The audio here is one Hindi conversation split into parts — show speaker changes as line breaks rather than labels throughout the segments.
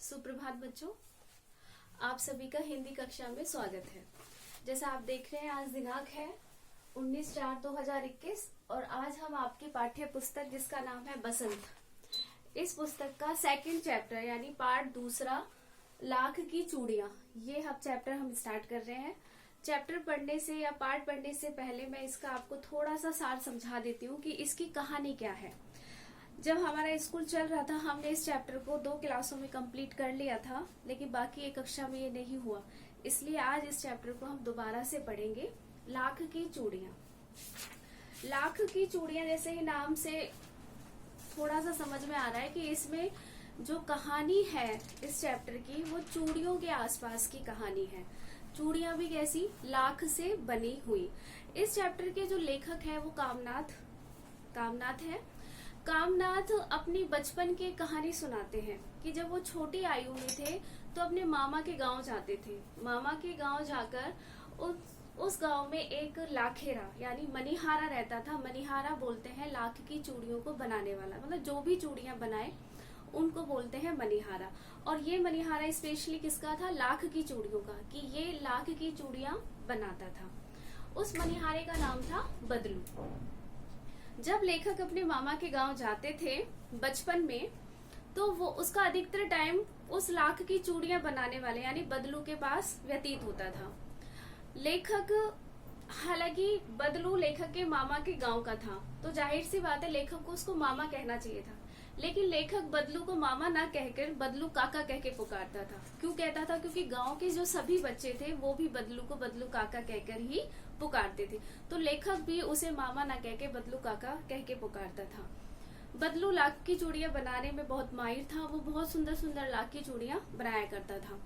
सुप्रभात बच्चों, आप सभी का हिंदी कक्षा में स्वागत है। जैसा आप देख रहे हैं, आज दिनांक है 19/4/2021 और आज हम आपकी पाठ्य पुस्तक जिसका नाम है बसंत, इस पुस्तक का सेकंड चैप्टर यानी पार्ट दूसरा, लाख की चूड़ियां, ये चैप्टर हम स्टार्ट कर रहे हैं। चैप्टर पढ़ने से या पार्ट पढ़ने से पहले मैं इसका आपको थोड़ा सा सार समझा देती हूँ कि इसकी कहानी क्या है। जब हमारा स्कूल चल रहा था, हमने इस चैप्टर को 2 क्लासों में कंप्लीट कर लिया था, लेकिन बाकी एक कक्षा में ये नहीं हुआ, इसलिए आज इस चैप्टर को हम दोबारा से पढ़ेंगे। लाख की चूड़ियां। लाख की चूड़ियां जैसे ही नाम से थोड़ा सा समझ में आ रहा है कि इसमें जो कहानी है इस चैप्टर की, वो चूड़ियों के आसपास की कहानी है। चूड़ियां भी कैसी? लाख से बनी हुई। इस चैप्टर के जो लेखक है वो कामनाथ है। कामनाथ अपनी बचपन की कहानी सुनाते हैं कि जब वो छोटी आयु में थे तो अपने मामा के गांव जाते थे। मामा के गांव जाकर उस गांव में एक लाखेरा यानी मनीहारा रहता था। मनीहारा बोलते हैं लाख की चूड़ियों को बनाने वाला, मतलब जो भी चूड़ियां बनाए उनको बोलते हैं मनीहारा। और ये मनीहारा स्पेशली किसका था? लाख की चूड़ियों का, कि ये लाख की चूड़ियां बनाता था। उस मनीहारे का नाम था बदलू। जब लेखक अपने मामा के गांव जाते थे बचपन में, तो वो उसका अधिकतर टाइम उस लाख की चूड़ियां बनाने वाले यानी बदलू के पास व्यतीत होता था। हालांकि बदलू लेखक के मामा के गांव का था, तो जाहिर सी बात है लेखक को उसको मामा कहना चाहिए था, लेकिन लेखक बदलू को मामा ना कहकर बदलू काका कह के पुकारता था। क्यों कहता था? क्योंकि गांव के जो सभी बच्चे थे वो भी बदलू को बदलू काका कहकर ही पुकारते थे, तो लेखक भी उसे मामा ना कह के बदलू काका कह के पुकारता था। बदलू लाख की चूड़ियां बनाने में बहुत माहिर था। वो बहुत सुंदर सुंदर लाख की चूड़ियां बनाया करता था।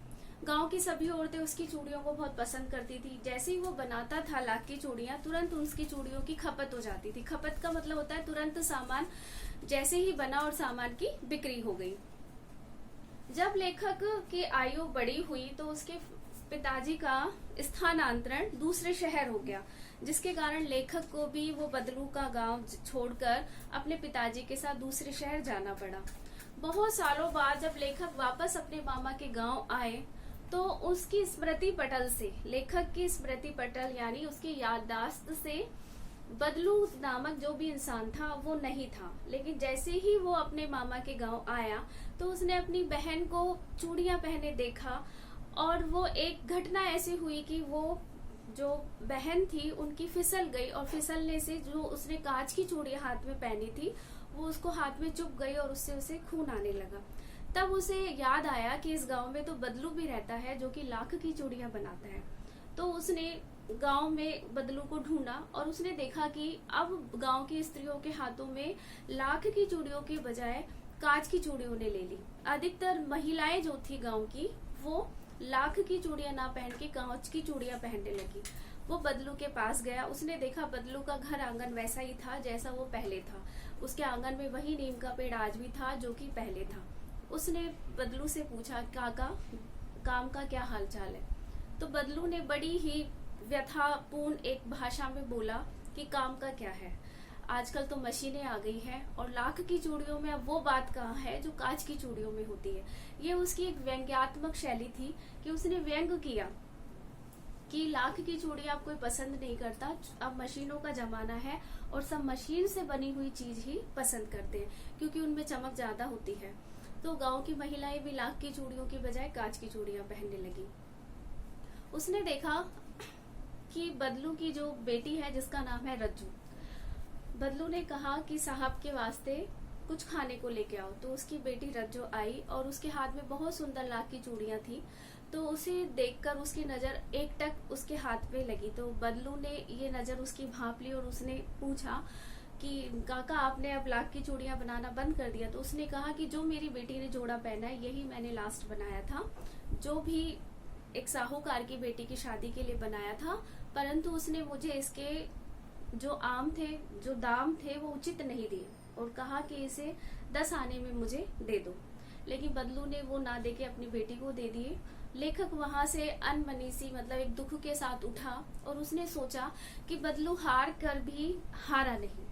गांव की सभी औरतें उसकी चूड़ियों को बहुत पसंद करती थी। जैसे ही वो बनाता था लाख की चूड़ियां, तुरंत उसकी चूड़ियों की खपत हो जाती थी। खपत का मतलब होता है तुरंत सामान जैसे ही बना और सामान की बिक्री हो गई। जब लेखक की आयु बड़ी हुई तो उसके पिताजी का स्थानांतरण दूसरे शहर हो गया, जिसके कारण लेखक को भी वो बदलू का गांव छोड़कर अपने पिताजी के साथ दूसरे शहर जाना पड़ा। बहुत सालों बाद जब लेखक वापस अपने मामा के गांव आए तो उसकी स्मृति पटल से, लेखक की स्मृति पटल यानी उसकी याददाश्त से, बदलू नामक जो भी इंसान था वो नहीं था। लेकिन जैसे ही वो अपने मामा के गांव आया तो उसने अपनी बहन को चूड़ियां पहने देखा, और वो एक घटना ऐसी हुई कि वो जो बहन थी उनकी फिसल गई, और फिसलने से जो उसने कांच की चूड़ियां हाथ में पहनी थी वो उसको हाथ में चुभ गई और उससे उसे खून आने लगा। तब उसे याद आया कि इस गांव में तो बदलू भी रहता है जो कि लाख की चूड़ियां बनाता है। तो उसने गांव में बदलू को ढूंढा और उसने देखा कि अब गांव की स्त्रियों के हाथों में लाख की चूड़ियों के बजाय कांच की चूड़ियों ने ले ली। अधिकतर महिलाएं जो थी गांव की, वो लाख की चूड़ियां ना पहन के कांच की चूड़ियां पहनने लगी। वो बदलू के पास गया, उसने देखा बदलू का घर आंगन वैसा ही था जैसा वो पहले था। उसके आंगन में वही नीम का पेड़ आज भी था जो कि पहले था। उसने बदलू से पूछा, काका काम का क्या हालचाल है? तो बदलू ने बड़ी ही व्यथापूर्ण एक भाषा में बोला कि काम का क्या है, आजकल तो मशीनें आ गई हैं और लाख की चूड़ियों में अब वो बात कहाँ है जो कांच की चूड़ियों में होती है। ये उसकी एक व्यंग्यात्मक शैली थी कि उसने व्यंग किया कि लाख की चूड़ियां अब कोई पसंद नहीं करता, अब मशीनों का जमाना है और सब मशीन से बनी हुई चीज ही पसंद करते हैं क्योंकि उनमें चमक ज्यादा होती है। तो गांव की महिलाएं भी लाख की चूड़ियों की बजाय कांच की चूड़ियां पहनने लगी। उसने देखा कि बदलू की जो बेटी है जिसका नाम है रज्जू, बदलू ने कहा कि साहब के वास्ते कुछ खाने को लेके आओ। तो उसकी बेटी रज्जू आई और उसके हाथ में बहुत सुंदर लाख की चूड़ियां थी। तो उसे देखकर उसकी नजर एकटक उसके हाथ पे लगी। तो बदलू ने ये नजर उसकी भांप ली और उसने पूछा कि काका आपने अब लाख की चूड़ियां बनाना बंद कर दिया? तो उसने कहा कि जो मेरी बेटी ने जोड़ा पहना है यही मैंने लास्ट बनाया था, जो भी एक साहूकार की बेटी की शादी के लिए बनाया था, परंतु उसने मुझे इसके जो जो दाम थे वो उचित नहीं दिए और कहा कि इसे 10 आने में मुझे दे दो। लेकिन बदलू ने वो ना देके अपनी बेटी को दे दिए। लेखक वहां से अनमनी सी, मतलब एक दुख के साथ उठा और उसने सोचा कि बदलू हार कर भी हारा नहीं।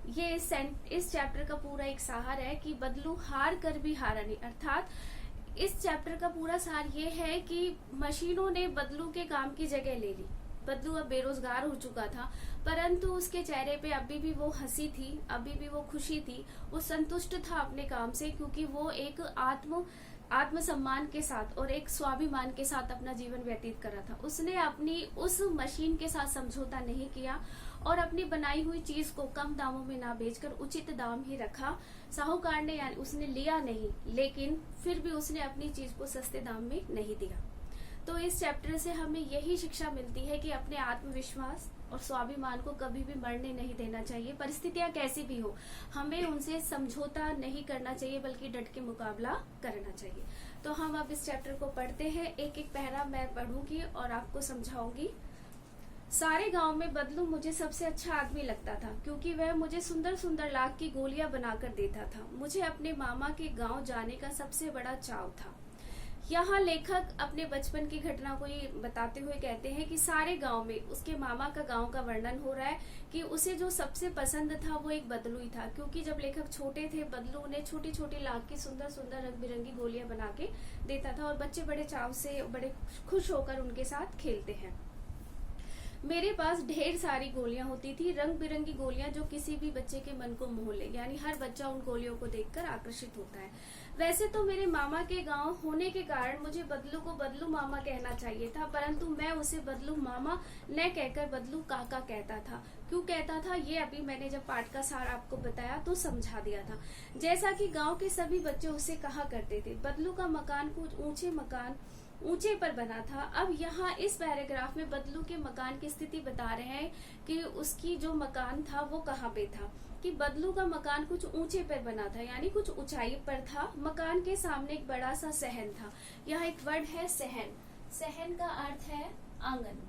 ये इस चैप्टर का पूरा एक सार है कि बदलू हार कर भी हारा नहीं, अर्थात इस चैप्टर का पूरा सार ये है कि मशीनों ने बदलू के काम की जगह ले ली। बदलू अब बेरोजगार हो चुका था, परंतु उसके चेहरे पे अभी भी वो हंसी थी, अभी भी वो खुशी थी, वो संतुष्ट था अपने काम से, क्योंकि वो एक आत्मसम्मान के साथ और एक स्वाभिमान के साथ अपना जीवन व्यतीत कर रहा था। उसने अपनी उस मशीन के साथ समझौता नहीं किया और अपनी बनाई हुई चीज को कम दामों में ना बेचकर उचित दाम ही रखा। साहूकार ने यानी उसने लिया नहीं, लेकिन फिर भी उसने अपनी चीज को सस्ते दाम में नहीं दिया। तो इस चैप्टर से हमें यही शिक्षा मिलती है कि अपने आत्मविश्वास और स्वाभिमान को कभी भी मरने नहीं देना चाहिए। परिस्थितियां कैसी भी हो, हमें उनसे समझौता नहीं करना चाहिए, बल्कि डट के मुकाबला करना चाहिए। तो हम अब इस चैप्टर को पढ़ते हैं। एक एक पैरा मैं पढ़ूंगी और आपको समझाऊंगी। सारे गांव में बदलू मुझे सबसे अच्छा आदमी लगता था, क्योंकि वह मुझे सुंदर सुंदर लाख की गोलियां बनाकर देता था। मुझे अपने मामा के गांव जाने का सबसे बड़ा चाव था। यहाँ लेखक अपने बचपन की घटना को ये बताते हुए कहते हैं कि सारे गांव में उसके मामा का गांव का वर्णन हो रहा है कि उसे जो सबसे पसंद था वो एक बदलू ही था, क्योंकि जब लेखक छोटे थे बदलू उन्हें छोटी छोटी लाख की सुंदर सुंदर रंग बिरंगी गोलियां बना के देता था और बच्चे बड़े चाव से बड़े खुश होकर उनके साथ खेलते हैं। मेरे पास ढेर सारी गोलियां होती थी, रंग बिरंगी गोलियां जो किसी भी बच्चे के मन को मोह ले, यानी हर बच्चा उन गोलियों को देखकर आकर्षित होता है। वैसे तो मेरे मामा के गांव होने के कारण मुझे बदलू को बदलू मामा कहना चाहिए था, परंतु मैं उसे बदलू मामा न कहकर बदलू काका कहता था। क्यों कहता था ये अभी मैंने जब पाठ का सार आपको बताया तो समझा दिया था। जैसा कि गांव के सभी बच्चे उसे कहा करते थे। बदलू का मकान कुछ ऊंचे पर बना था। अब यहाँ इस पैराग्राफ में बदलू के मकान की स्थिति बता रहे हैं कि उसकी जो मकान था वो कहाँ पे था, कि बदलू का मकान कुछ ऊंचे पर बना था, यानी कुछ ऊंचाई पर था। मकान के सामने एक बड़ा सा सहन था। यहाँ एक वर्ड है सहन। सहन का अर्थ है आंगन।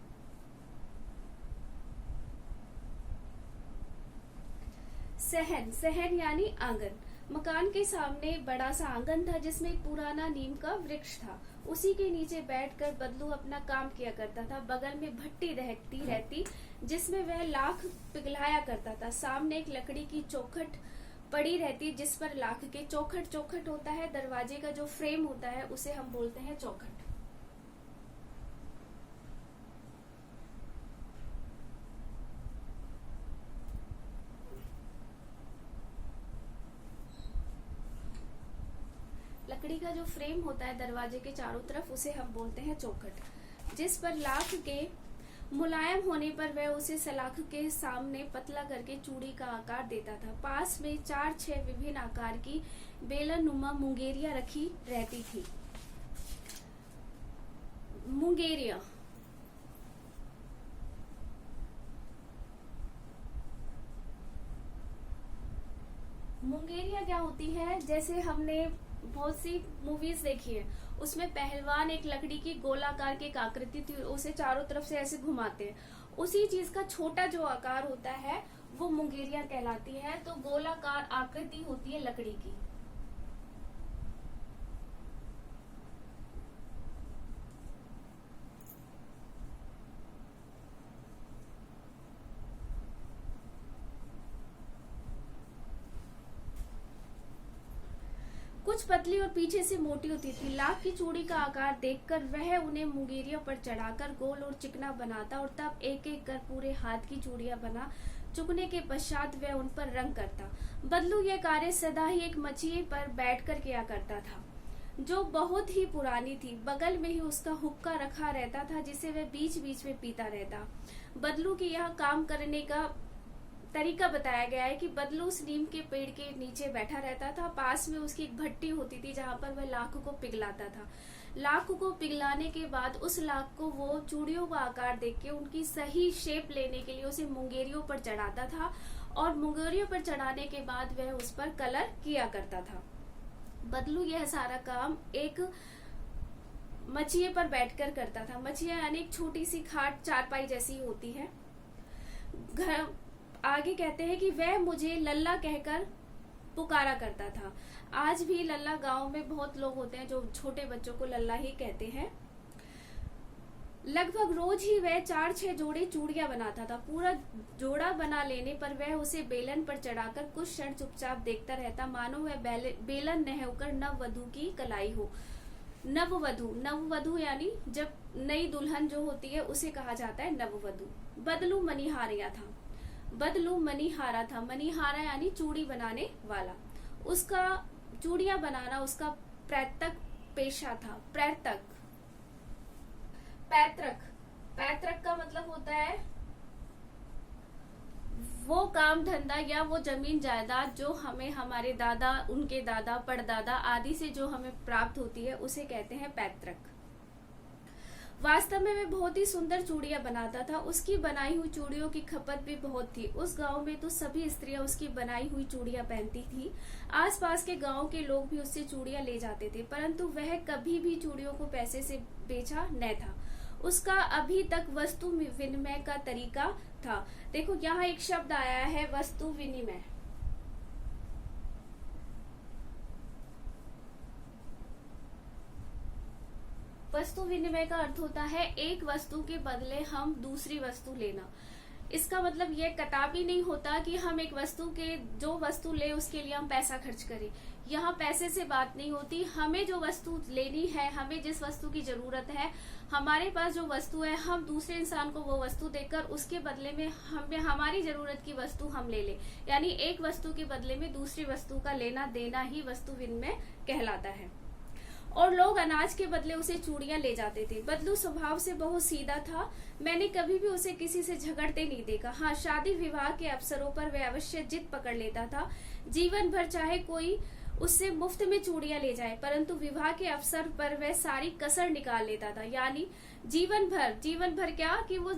सहन यानी आंगन। मकान के सामने बड़ा सा आंगन था जिसमें एक पुराना नीम का वृक्ष था। उसी के नीचे बैठकर बदलू अपना काम किया करता था। बगल में भट्टी रहती जिसमें वह लाख पिघलाया करता था। सामने एक लकड़ी की चौखट पड़ी रहती जिस पर लाख के चौखट होता है। दरवाजे का जो फ्रेम होता है उसे हम बोलते हैं चौखट। लकड़ी का जो फ्रेम होता है दरवाजे के चारों तरफ उसे हम बोलते हैं चौखट, जिस पर लाख के मुलायम होने पर वह उसे सलाख के सामने पतला करके चूड़ी का आकार देता था। पास में 4-6 विभिन्न आकार की बेलनुमा मुंगेरियां रखी रहती थी। मुंगेरिया क्या होती है, जैसे हमने बहुत सी मूवीज देखी है, उसमें पहलवान एक लकड़ी की गोलाकार की एक आकृति थी, उसे चारों तरफ से ऐसे घुमाते हैं। उसी चीज का छोटा जो आकार होता है वो मुंगेरिया कहलाती है। तो गोलाकार आकृति होती है लकड़ी की। कुछ पतली और पीछे से मोटी होती थी। लाख की चूड़ी का आकार देखकर वह उन्हें मुंगेरियों पर चढ़ाकर गोल और चिकना बनाता और तब एक एक कर पूरे हाथ की चूड़ियां बना चुकने के पश्चात वह उन पर रंग करता। बदलू यह कार्य सदा ही एक मछिए पर बैठकर किया करता था, जो बहुत ही पुरानी थी। बगल में ही उसका हुक्का रखा रहता था जिसे वह बीच बीच में पीता रहता। बदलू के यहाँ काम करने का तरीका बताया गया है कि बदलू उस नीम के पेड़ के नीचे बैठा रहता था। पास में उसकी एक भट्टी होती थी जहां पर वह लाख को पिघलाता था। लाख को पिघलाने के बाद उस लाख को वो चूड़ियों का आकार देख के उनकी सही शेप लेने के लिए उसे मुंगेरियों पर चढ़ाता था और मुंगेरियों पर चढ़ाने के बाद वह उस पर कलर किया करता था। बदलू यह सारा काम एक मछिए पर बैठकर करता था। मछिया यानी एक छोटी सी खाट चारपाई जैसी होती है। आगे कहते हैं कि वह मुझे लल्ला कहकर पुकारा करता था। आज भी लल्ला गांव में बहुत लोग होते हैं जो छोटे बच्चों को लल्ला ही कहते हैं। लगभग रोज ही वह 4-6 जोड़े चूड़ियां बनाता था। पूरा जोड़ा बना लेने पर वह उसे बेलन पर चढ़ाकर कुछ क्षण चुपचाप देखता रहता, मानो वह बेलन न होकर नव वधू की कलाई हो। नववधु, नववधु यानी जब नई दुल्हन जो होती है उसे कहा जाता है नववधु। बदलू मणिहारिया था, बदलू मणिहारा था, मणिहारा यानी चूड़ी बनाने वाला। उसका चूड़ियां बनाना उसका पैतृक पेशा था। पैतृक, पैतृक, पैतृक का मतलब होता है वो काम धंधा या वो जमीन जायदाद जो हमें हमारे दादा, उनके दादा, परदादा आदि से जो हमें प्राप्त होती है उसे कहते हैं पैतृक। वास्तव में वह बहुत ही सुंदर चूड़ियां बनाता था। उसकी बनाई हुई चूड़ियों की खपत भी बहुत थी। उस गांव में तो सभी स्त्रियां उसकी बनाई हुई चूड़ियां पहनती थी। आसपास के गांव के लोग भी उससे चूड़ियां ले जाते थे, परंतु वह कभी भी चूड़ियों को पैसे से बेचा न था। उसका अभी तक वस्तु विनिमय का तरीका था। देखो यहाँ एक शब्द आया है वस्तु विनिमय। वस्तु विनिमय का अर्थ होता है एक वस्तु के बदले हम दूसरी वस्तु लेना। इसका मतलब यह कदापि नहीं होता कि हम एक वस्तु के जो वस्तु ले उसके लिए हम पैसा खर्च करें। यहाँ पैसे से बात नहीं होती। हमें जो वस्तु लेनी है, हमें जिस वस्तु की जरूरत है, हमारे पास जो वस्तु है, हम दूसरे इंसान को वो वस्तु देकर उसके बदले में हमें हमारी जरूरत की वस्तु हम ले ले, यानी एक वस्तु के बदले में दूसरी वस्तु का लेना देना ही वस्तु विनिमय कहलाता है। और लोग अनाज के बदले उसे चूड़ियां ले जाते थे। बदलू स्वभाव से बहुत सीधा था। मैंने कभी भी उसे किसी से झगड़ते नहीं देखा। हाँ, शादी विवाह के अवसरों पर वह अवश्य जिद पकड़ लेता था। जीवन भर चाहे कोई उससे मुफ्त में चूड़ियां ले जाए, परंतु विवाह के अवसर पर वह सारी कसर निकाल लेता था। यानी जीवन भर क्या कि वो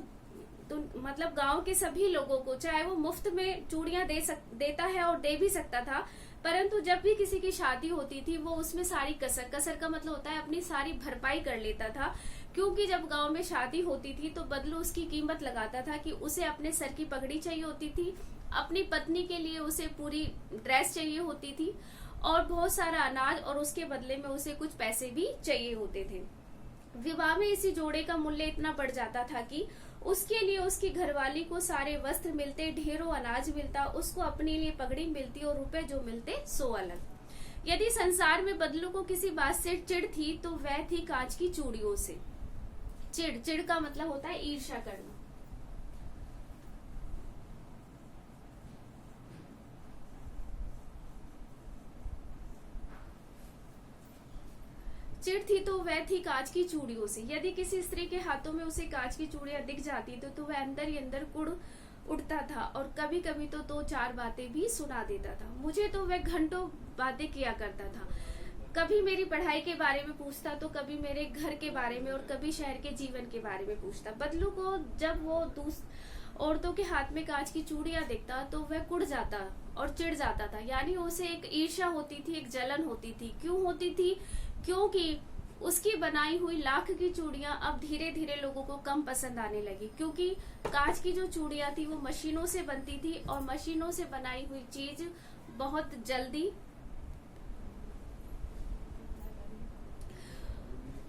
तो मतलब गांव के सभी लोगों को चाहे वो मुफ्त में चूड़ियां देता है और दे भी सकता था, परंतु जब भी किसी की शादी होती थी वो उसमें सारी कसर का मतलब होता है अपनी सारी भरपाई कर लेता था। क्योंकि जब गांव में शादी होती थी तो बदलू उसकी कीमत लगाता था कि उसे अपने सर की पगड़ी चाहिए होती थी, अपनी पत्नी के लिए उसे पूरी ड्रेस चाहिए होती थी और बहुत सारा अनाज, और उसके बदले में उसे कुछ पैसे भी चाहिए होते थे। विवाह में इसी जोड़े का मूल्य इतना बढ़ जाता था कि उसके लिए उसकी घरवाली को सारे वस्त्र मिलते, ढेरों अनाज मिलता, उसको अपने लिए पगड़ी मिलती और रुपए जो मिलते सो अलग। यदि संसार में बदलू को किसी बात से चिढ़ थी तो वह थी कांच की चूड़ियों से। चिढ़ का मतलब होता है ईर्ष्या करना। चिढ़ थी तो वह थी कांच की चूड़ियों से। यदि किसी स्त्री के हाथों में उसे कांच की चूड़ियां दिख जाती तो वह अंदर ही अंदर कुड़ उठता था और कभी कभी तो 2-4 बातें भी सुना देता था। मुझे तो वह घंटों बातें किया करता था। कभी मेरी पढ़ाई के बारे में पूछता तो कभी मेरे घर के बारे में और कभी शहर के जीवन के बारे में पूछता। बदलू को जब वो औरतों के हाथ में कांच की चूड़ियां दिखता तो वह कुड़ जाता और चिढ़ जाता था। यानी उसे एक ईर्ष्या होती थी, एक जलन होती थी। क्यों होती थी? क्योंकि उसकी बनाई हुई लाख की चूड़ियां अब धीरे धीरे लोगों को कम पसंद आने लगी, क्योंकि कांच की जो चूड़ियां थी वो मशीनों से बनती थी और मशीनों से बनाई हुई चीज बहुत जल्दी।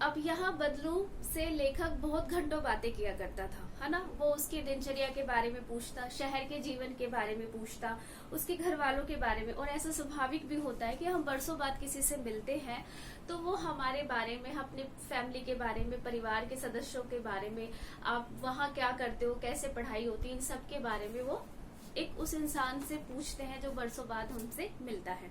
अब यहाँ बदलू से लेखक बहुत घंटों बातें किया करता था, है ना। वो उसके दिनचर्या के बारे में पूछता, शहर के जीवन के बारे में पूछता, उसके घर वालों के बारे में। और ऐसा स्वाभाविक भी होता है कि हम बरसों बाद किसी से मिलते हैं तो वो हमारे बारे में, अपने फैमिली के बारे में, परिवार के सदस्यों के बारे में, आप वहाँ क्या करते हो, कैसे पढ़ाई होती है, इन सब के बारे में वो एक उस इंसान से पूछते हैं जो बरसों बाद हमसे मिलता है।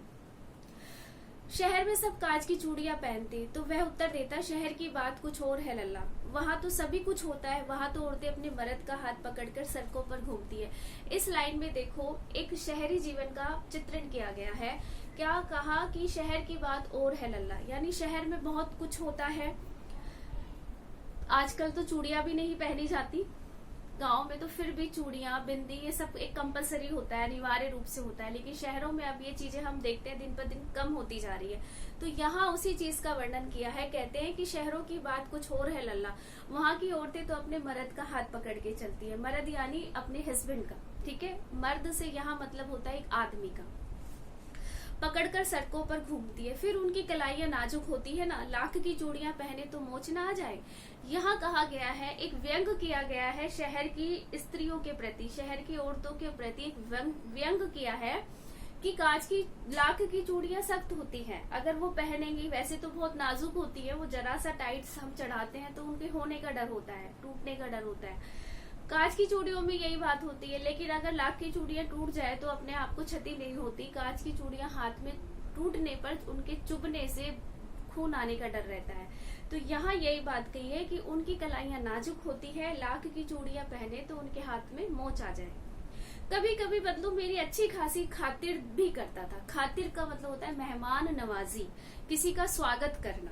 शहर में सब कांच की चूड़ियां पहनते, तो वह उत्तर देता, शहर की बात कुछ और है लल्ला। वहाँ तो सभी कुछ होता है, वहाँ तो औरतें अपने मर्द का हाथ पकड़कर सड़कों पर घूमती है। इस लाइन में देखो एक शहरी जीवन का चित्रण किया गया है। क्या कहा कि शहर की बात और है लल्ला, यानी शहर में बहुत कुछ होता है। आजकल तो चूड़ियां भी नहीं पहनी जाती, गांव में तो फिर भी चूड़ियां, बिंदी, ये सब एक कंपलसरी होता है, अनिवार्य रूप से होता है। लेकिन शहरों में अब ये चीजें हम देखते हैं दिन पर दिन कम होती जा रही है। तो यहाँ उसी चीज का वर्णन किया है। कहते हैं कि शहरों की बात कुछ और है लल्ला, वहाँ की औरतें तो अपने मर्द का हाथ पकड़ के चलती है। मर्द यानी अपने हस्बैंड का, ठीक है। मर्द से यहाँ मतलब होता है एक आदमी का। पकड़कर सड़कों पर घूमती है। फिर उनकी कलाइयां नाजुक होती है ना, लाख की चूड़ियां पहने तो मोच ना आ जाए। यहाँ कहा गया है, एक व्यंग किया गया है शहर की स्त्रियों के प्रति, शहर की औरतों के प्रति एक व्यंग किया है कि कांच की लाख की चूड़ियां सख्त होती हैं, अगर वो पहनेंगी, वैसे तो बहुत नाजुक होती है, वो जरा सा टाइट हम चढ़ाते हैं तो उनके होने का डर होता है, टूटने का डर होता है। कांच की चूड़ियों में यही बात होती है, लेकिन अगर लाख की चूड़ियां टूट जाए तो अपने आप को क्षति नहीं होती। कांच की चूड़ियां हाथ में टूटने पर उनके चुभने से खून आने का डर रहता है। तो यहाँ यही बात कही है कि उनकी कलाइयां नाजुक होती है, लाख की चूड़ियां पहने तो उनके हाथ में मोच आ जाए। कभी कभी बदलू मेरी अच्छी खासी खातिर भी करता था। खातिर का मतलब होता है मेहमान नवाजी, किसी का स्वागत करना।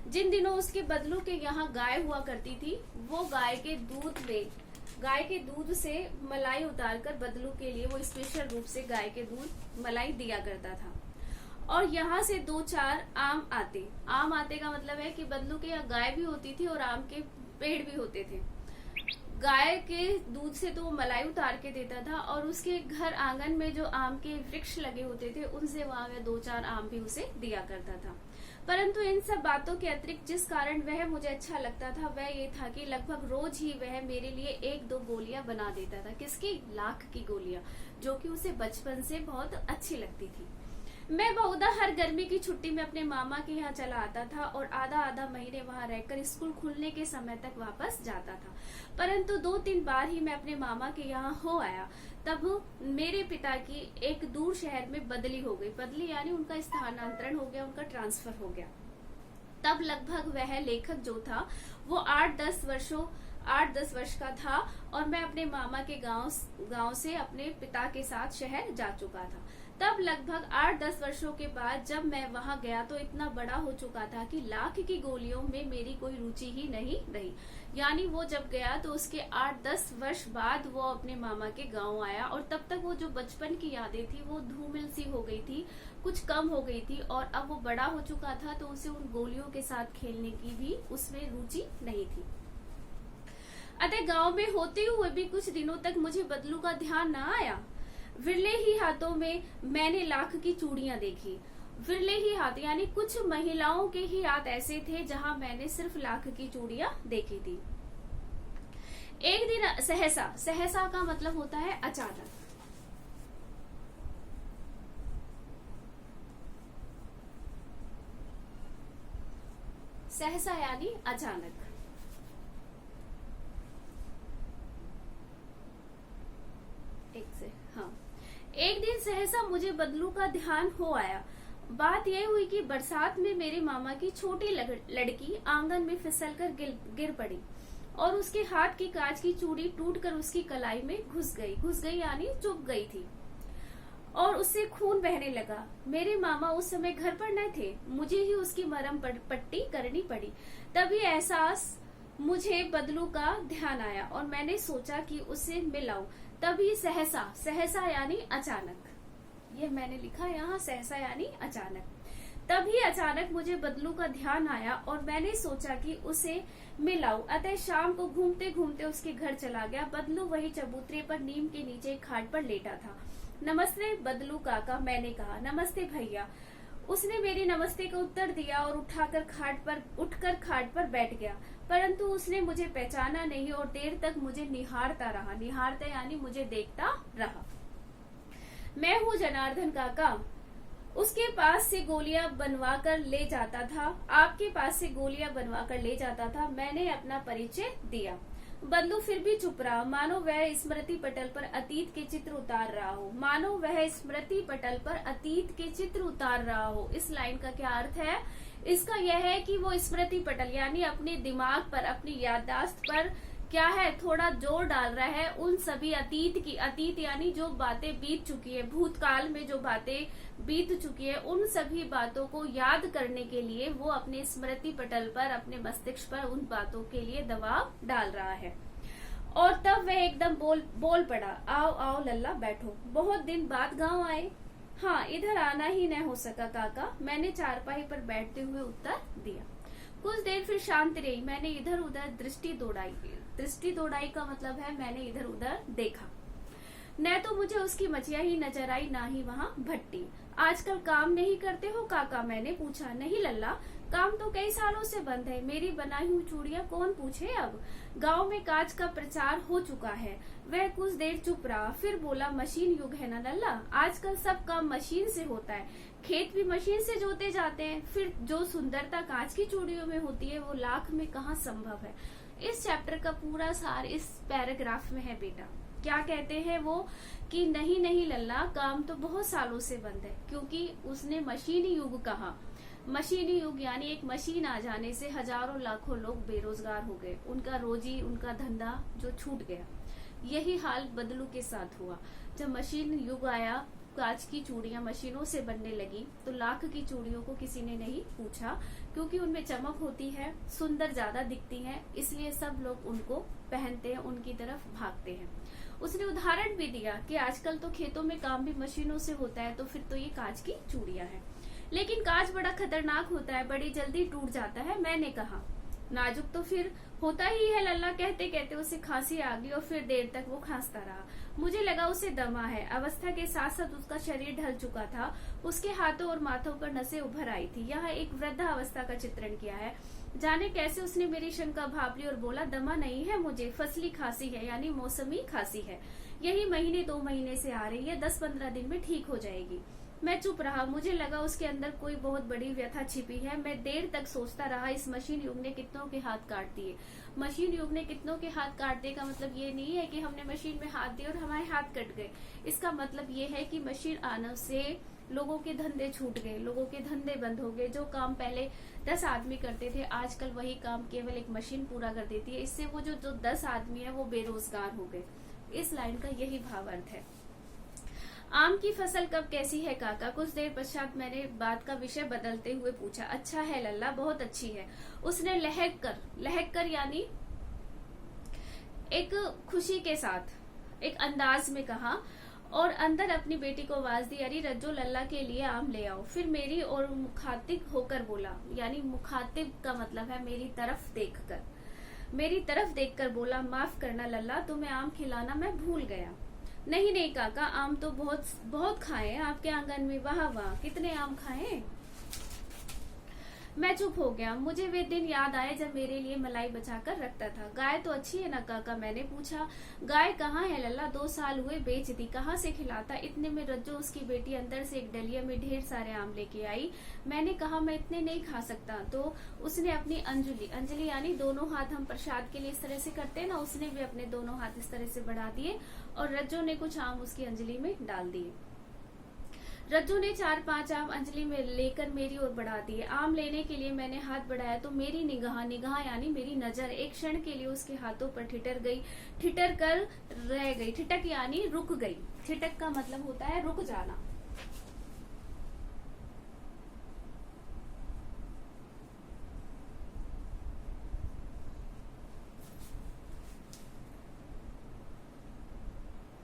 जिन दिनों उसके बदलू के यहाँ गाय हुआ करती थी, वो गाय के दूध से मलाई उतारकर बदलू के लिए वो स्पेशल रूप से गाय के दूध मलाई दिया करता था। और यहाँ से 2-4 आम आते का मतलब है कि बदलू के यहाँ गाय भी होती थी और आम के पेड़ भी होते थे। गाय के दूध से तो वो मलाई उतार के देता था, और उसके घर आंगन में जो आम के वृक्ष लगे होते थे उनसे वहां 2-4 आम भी उसे दिया करता था। परंतु इन सब बातों के अतिरिक्त जिस कारण वह मुझे अच्छा लगता था वह ये था कि लगभग रोज ही वह मेरे लिए 1-2 गोलियां बना देता था। किसकी? लाख की गोलियां, जो कि उसे बचपन से बहुत अच्छी लगती थी। मैं बहुधा हर गर्मी की छुट्टी में अपने मामा के यहाँ चला आता था और आधा महीने वहाँ रहकर स्कूल खुलने के समय तक वापस जाता था। परंतु 2-3 बार ही मैं अपने मामा के यहाँ हो आया, तब मेरे पिता की एक दूर शहर में बदली हो गई। बदली यानी उनका स्थानांतरण हो गया, उनका ट्रांसफर हो गया। तब लगभग वह लेखक जो था वो 8-10 वर्ष का था, और मैं अपने मामा के गांव से अपने पिता के साथ शहर जा चुका था। तब लगभग 8-10 वर्षों के बाद जब मैं वहां गया तो इतना बड़ा हो चुका था कि लाख की गोलियों में मेरी कोई रुचि ही नहीं रही। यानी वो जब गया तो उसके 8-10 वर्ष बाद वो अपने मामा के गांव आया, और तब तक वो जो बचपन की यादें थी वो धूमिल सी हो गई थी, कुछ कम हो गई थी, और अब वो बड़ा हो चुका था तो उसे उन गोलियों के साथ खेलने की भी उसमें रुचि नहीं थी। अतः गांव में होते हुए भी कुछ दिनों तक मुझे बदलू का ध्यान न आया। विरले ही हाथों में मैंने लाख की चूड़ियां देखी। विरले ही हाथ यानी कुछ महिलाओं के ही हाथ ऐसे थे जहां मैंने सिर्फ लाख की चूड़ियां देखी थी। एक दिन सहसा का मतलब होता है अचानक। सहसा यानी अचानक। एक दिन सहसा मुझे बदलू का ध्यान हो आया। बात यह हुई कि बरसात में मेरे मामा की छोटी लड़की आंगन में फिसलकर गिर पड़ी, और उसके हाथ की कांच की चूड़ी टूटकर उसकी कलाई में घुस गई यानी चुभ गई थी, और उससे खून बहने लगा। मेरे मामा उस समय घर पर न थे, मुझे ही उसकी मरहम पट्टी करनी पड़ी। तभी एहसास मुझे बदलू का ध्यान आया और मैंने सोचा कि उसे मिलाऊं। तभी सहसा यानी अचानक, यह मैंने लिखा यहाँ, सहसा यानी अचानक। तभी अचानक मुझे बदलू का ध्यान आया और मैंने सोचा कि उसे मिलाऊं। अतः शाम को घूमते घूमते उसके घर चला गया। बदलू वही चबूतरे पर नीम के नीचे खाट पर लेटा था। नमस्ते बदलू काका, मैंने कहा। नमस्ते भैया। उसने मेरी नमस्ते का उत्तर दिया और उठकर खाट पर बैठ गया, परंतु उसने मुझे पहचाना नहीं और देर तक मुझे निहारता यानी मुझे देखता रहा। मैं हूँ जनार्दन काका, उसके पास से गोलियां बनवा कर ले जाता था, आपके पास से गोलियां बनवा कर ले जाता था। मैंने अपना परिचय दिया। बदलू फिर भी चुप रहा, मानो वह स्मृति पटल पर अतीत के चित्र उतार रहा हो। इस लाइन का क्या अर्थ है? इसका यह है कि वो स्मृति पटल यानी अपने दिमाग पर, अपनी याददाश्त पर क्या है, थोड़ा जोर डाल रहा है। उन सभी अतीत यानी जो बातें बीत चुकी है, भूतकाल में जो बातें बीत चुकी है, उन सभी बातों को याद करने के लिए वो अपने स्मृति पटल पर, अपने मस्तिष्क पर उन बातों के लिए दबाव डाल रहा है। और तब वह एकदम बोल पड़ा, आओ लल्ला बैठो, बहुत दिन बाद गांव आए। हाँ, इधर आना ही न हो सका काका, मैंने चारपाई पर बैठते हुए उत्तर दिया। कुछ देर फिर शांत रही। मैंने इधर उधर दृष्टि दौड़ाई का मतलब है मैंने इधर उधर देखा। न तो मुझे उसकी मचिया ही नजर आई, ना ही वहाँ भट्टी। आजकल काम नहीं करते हो काका, मैंने पूछा। नहीं लल्ला, काम तो कई सालों से बंद है, मेरी बनाई हुई चूड़ियां कौन पूछे अब। गांव में काज का प्रचार हो चुका है। वह कुछ देर चुप रहा, फिर बोला, मशीन युग है ना लल्ला, आजकल सब काम मशीन से होता है, खेत भी मशीन से जोते जाते हैं, फिर जो सुंदरता कांच की चूड़ियों में होती है वो लाख में कहाँ संभव है। इस चैप्टर का पूरा सार इस पैराग्राफ में है बेटा। क्या कहते हैं वो कि नहीं नहीं लल्ला, काम तो बहुत सालों से बंद है, क्योंकि उसने मशीनी युग कहा। मशीनी युग यानी एक मशीन आ जाने से हजारों लाखों लोग बेरोजगार हो गए, उनका रोजी उनका धंधा जो छूट गया। यही हाल बदलू के साथ हुआ। जब मशीन युग आया, कांच की चूड़ियां मशीनों से बनने लगी, तो लाख की चूड़ियों को किसी ने नहीं पूछा, क्योंकि उनमें चमक होती है, सुंदर ज्यादा दिखती हैं, इसलिए सब लोग उनको पहनते हैं, उनकी तरफ भागते हैं। उसने उदाहरण भी दिया कि आजकल तो खेतों में काम भी मशीनों से होता है, तो फिर तो ये कांच की चूड़ियां हैं। लेकिन कांच बड़ा खतरनाक होता है, बड़ी जल्दी टूट जाता है। मैंने कहा, नाजुक तो फिर होता ही है लल्ला। कहते कहते उसे खांसी आ गई और फिर देर तक वो खांसता रहा। मुझे लगा उसे दमा है। अवस्था के साथ साथ उसका शरीर ढल चुका था, उसके हाथों और माथों पर नसें उभर आई थी। यहाँ एक वृद्धावस्था का चित्रण किया है। जाने कैसे उसने मेरी शंका भाप ली और बोला, दमा नहीं है मुझे, फसली खांसी है, यानी मौसमी खांसी है। यही महीने 2 महीने से आ रही है, 10-15 दिन में ठीक हो जाएगी। मैं चुप रहा। मुझे लगा उसके अंदर कोई बहुत बड़ी व्यथा छिपी है। मैं देर तक सोचता रहा। इस मशीन युग ने कितनों के हाथ काट दिए। मशीन युग ने कितनों के हाथ काट दिए का मतलब ये नहीं है कि हमने मशीन में हाथ दिए और हमारे हाथ कट गए। इसका मतलब ये है कि मशीन आने से लोगों के धंधे छूट गए, लोगों के धंधे बंद हो गए। जो काम पहले 10 आदमी करते थे, आजकल वही काम केवल एक मशीन पूरा कर देती है। इससे वो जो 10 आदमी है वो बेरोजगार हो गए। इस लाइन का यही भावार्थ है। आम की फसल कब कैसी है काका? कुछ देर पश्चात मैंने बात का विषय बदलते हुए पूछा। अच्छा है लल्ला, बहुत अच्छी है। उसने लहक कर यानी एक खुशी के साथ एक अंदाज में कहा और अंदर अपनी बेटी को आवाज दी, अरे रज्जो लल्ला के लिए आम ले आओ। फिर मेरी और मुखातिब होकर बोला, यानी मुखातिब का मतलब है मेरी तरफ देखकर बोला, माफ करना लल्ला, तुम्हें आम खिलाना मैं भूल गया। नहीं नहीं काका, आम तो बहुत बहुत खाए आपके आंगन में। वाह वाह, कितने आम खाए। मैं चुप हो गया। मुझे वे दिन याद आए जब मेरे लिए मलाई बचाकर रखता था। गाय तो अच्छी है ना काका? मैंने पूछा। गाय कहाँ है लल्ला, 2 साल हुए बेच दी, कहाँ से खिलाता। इतने में रज्जो उसकी बेटी अंदर से एक डलिया में ढेर सारे आम लेके आई। मैंने कहा, मैं इतने नहीं खा सकता। तो उसने अपनी अंजलि यानी दोनों हाथ हम प्रसाद के लिए इस तरह से करते हैं ना, उसने भी अपने दोनों हाथ इस तरह से बढ़ा दिए और रज्जो ने कुछ आम उसकी अंजलि में डाल दिए। रज्जू ने 4-5 आम अंजलि में लेकर मेरी ओर बढ़ा दिए। आम लेने के लिए मैंने हाथ बढ़ाया तो मेरी निगाह यानी मेरी नजर एक क्षण के लिए उसके हाथों पर ठिठक यानी रुक गई। ठिठक का मतलब होता है रुक जाना।